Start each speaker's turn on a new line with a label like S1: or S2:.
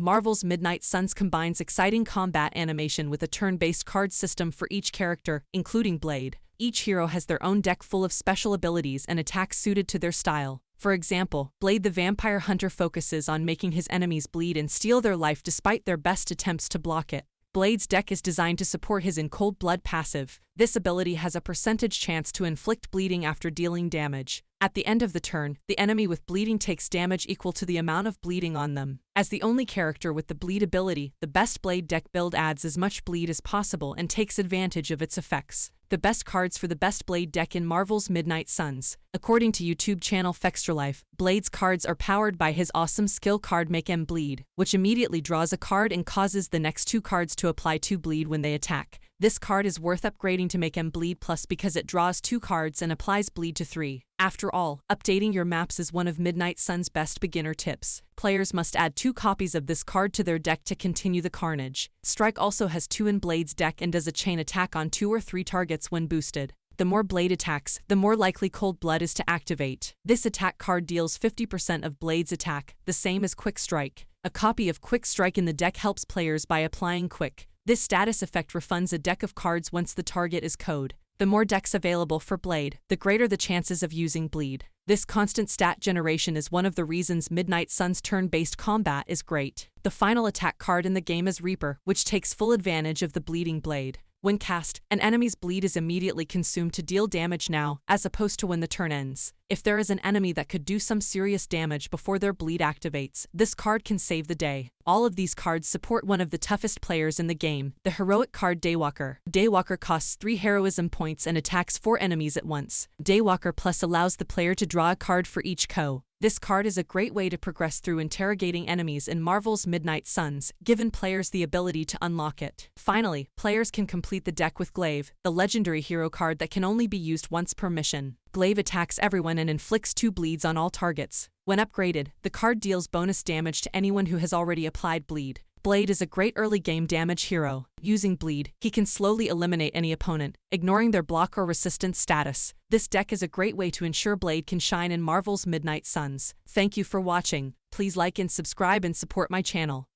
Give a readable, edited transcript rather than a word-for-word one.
S1: Marvel's Midnight Suns combines exciting combat animation with a turn-based card system for each character, including Blade. Each hero has their own deck full of special abilities and attacks suited to their style. For example, Blade the Vampire Hunter focuses on making his enemies bleed and steal their life despite their best attempts to block it. Blade's deck is designed to support his In Cold Blood passive. This ability has a percentage chance to inflict bleeding after dealing damage. At the end of the turn, the enemy with bleeding takes damage equal to the amount of bleeding on them. As the only character with the bleed ability, the best Blade deck build adds as much bleed as possible and takes advantage of its effects. The best cards for the best Blade deck in Marvel's Midnight Suns. According to YouTube channel Fextralife, Blade's cards are powered by his awesome skill card Make 'em Bleed, which immediately draws a card and causes the next two cards to apply 2 bleed when they attack. This card is worth upgrading to Make 'em Bleed Plus because it draws 2 cards and applies bleed to 3. After all, updating your maps is one of Midnight Suns' best beginner tips. Players must add 2 copies of this card to their deck to continue the carnage. Strike also has 2 in Blade's deck and does a chain attack on 2 or 3 targets when boosted. The more Blade attacks, the more likely Cold Blood is to activate. This attack card deals 50% of Blade's attack, the same as Quick Strike. A copy of Quick Strike in the deck helps players by applying Quick. This status effect refunds a deck of cards once the target is KO'd. The more decks available for Blade, the greater the chances of using bleed. This constant stat generation is one of the reasons Midnight Suns' turn-based combat is great. The final attack card in the game is Reaper, which takes full advantage of the bleeding blade. When cast, an enemy's bleed is immediately consumed to deal damage now, as opposed to when the turn ends. If there is an enemy that could do some serious damage before their bleed activates, this card can save the day. All of these cards support one of the toughest players in the game, the heroic card Daywalker. Daywalker costs 3 heroism points and attacks 4 enemies at once. Daywalker Plus allows the player to draw a card for each KO. This card is a great way to progress through interrogating enemies in Marvel's Midnight Suns, giving players the ability to unlock it. Finally, players can complete the deck with Glaive, the legendary hero card that can only be used once per mission. Glaive attacks everyone and inflicts 2 bleeds on all targets. When upgraded, the card deals bonus damage to anyone who has already applied bleed. Blade is a great early game damage hero. Using bleed, he can slowly eliminate any opponent, ignoring their block or resistance status. This deck is a great way to ensure Blade can shine in Marvel's Midnight Suns. Thank you for watching. Please like and subscribe and support my channel.